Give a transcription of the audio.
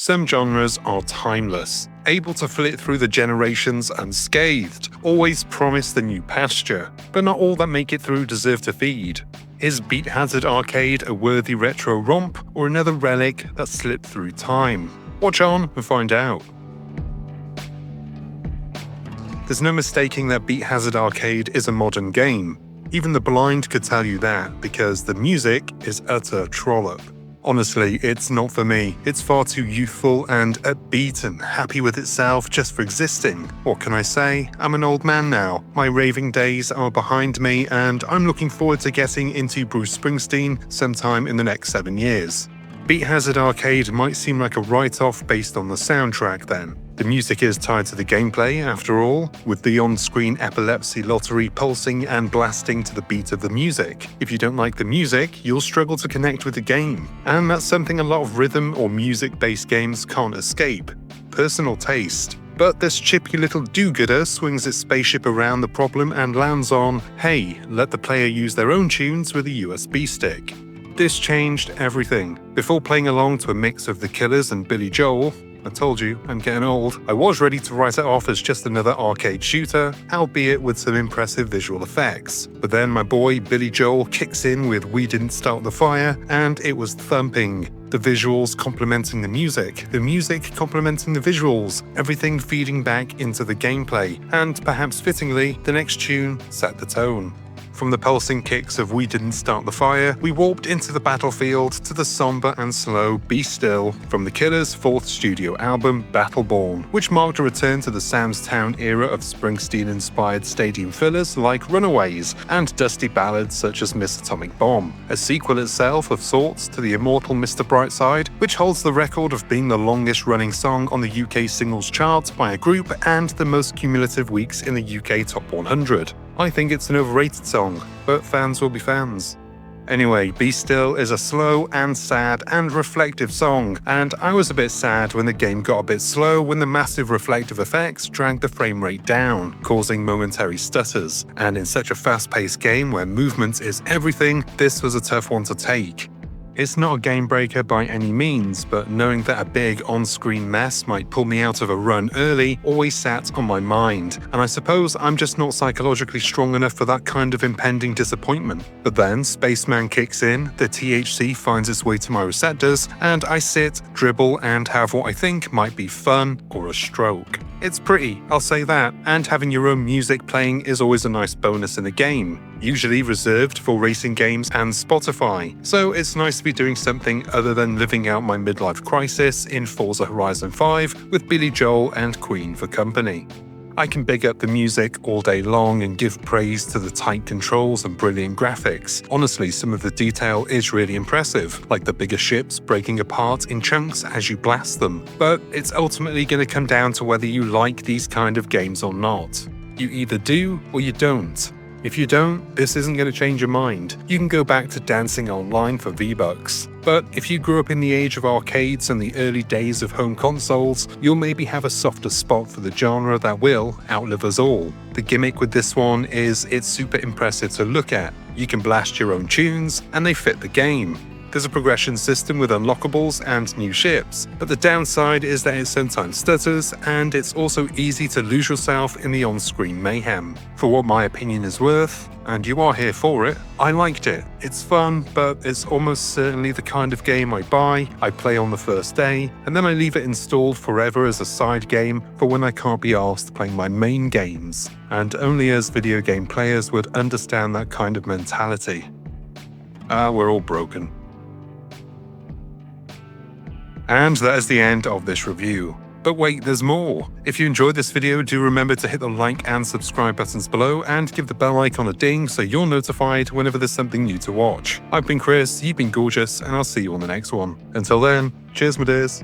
Some genres are timeless, able to flit through the generations unscathed, always promise the new pasture, but not all that make it through deserve to feed. Is Beat Hazard Arcade a worthy retro romp, or another relic that slipped through time? Watch on and find out. There's no mistaking that Beat Hazard Arcade is a modern game. Even the blind could tell you that, because the music is utter trollop. Honestly, it's not for me. It's far too youthful and upbeat and happy with itself just for existing. What can I say? I'm an old man now. My raving days are behind me, and I'm looking forward to getting into Bruce Springsteen sometime in the next 7 years. Beat Hazard Arcade might seem like a write-off based on the soundtrack then. The music is tied to the gameplay, after all, with the on-screen epilepsy lottery pulsing and blasting to the beat of the music. If you don't like the music, you'll struggle to connect with the game. And that's something a lot of rhythm or music-based games can't escape. Personal taste. But this chippy little do-gooder swings its spaceship around the problem and lands on, hey, let the player use their own tunes with a USB stick. This changed everything. Before playing along to a mix of The Killers and Billy Joel, I told you, I'm getting old, I was ready to write it off as just another arcade shooter, albeit with some impressive visual effects. But then my boy Billy Joel kicks in with We Didn't Start the Fire, and it was thumping. The visuals complementing the music complementing the visuals, everything feeding back into the gameplay, and perhaps fittingly, the next tune set the tone. From the pulsing kicks of We Didn't Start the Fire, we warped into the battlefield to the somber and slow Be Still from The Killers' fourth studio album, Battleborn, which marked a return to the Sam's Town era of Springsteen-inspired stadium fillers like Runaways and dusty ballads such as Miss Atomic Bomb, a sequel itself of sorts to the immortal Mr. Brightside, which holds the record of being the longest-running song on the UK singles chart by a group and the most cumulative weeks in the UK Top 100. I think it's an overrated song, but fans will be fans. Anyway, Be Still is a slow and sad and reflective song, and I was a bit sad when the game got a bit slow when the massive reflective effects dragged the frame rate down, causing momentary stutters. And in such a fast-paced game where movement is everything, this was a tough one to take. It's not a game breaker by any means, but knowing that a big on-screen mess might pull me out of a run early always sat on my mind, and I suppose I'm just not psychologically strong enough for that kind of impending disappointment. But then Spaceman kicks in, the THC finds its way to my receptors, and I sit, dribble, and have what I think might be fun or a stroke. It's pretty, I'll say that, and having your own music playing is always a nice bonus in a game, usually reserved for racing games and Spotify, so it's nice to be doing something other than living out my midlife crisis in Forza Horizon 5 with Billy Joel and Queen for company. I can big up the music all day long and give praise to the tight controls and brilliant graphics. Honestly, some of the detail is really impressive, like the bigger ships breaking apart in chunks as you blast them. But it's ultimately going to come down to whether you like these kind of games or not. You either do or you don't. If you don't, this isn't going to change your mind. You can go back to dancing online for V-Bucks. But if you grew up in the age of arcades and the early days of home consoles, you'll maybe have a softer spot for the genre that will outlive us all. The gimmick with this one is it's super impressive to look at. You can blast your own tunes, and they fit the game. There's a progression system with unlockables and new ships, but the downside is that it sometimes stutters, and it's also easy to lose yourself in the on-screen mayhem. For what my opinion is worth, and you are here for it, I liked it. It's fun, but it's almost certainly the kind of game I buy, I play on the first day, and then I leave it installed forever as a side game for when I can't be asked playing my main games. And only as video game players would understand that kind of mentality. We're all broken. And that is the end of this review. But wait, there's more. If you enjoyed this video, do remember to hit the like and subscribe buttons below and give the bell icon a ding so you're notified whenever there's something new to watch. I've been Chris, you've been gorgeous, and I'll see you on the next one. Until then, cheers my dears.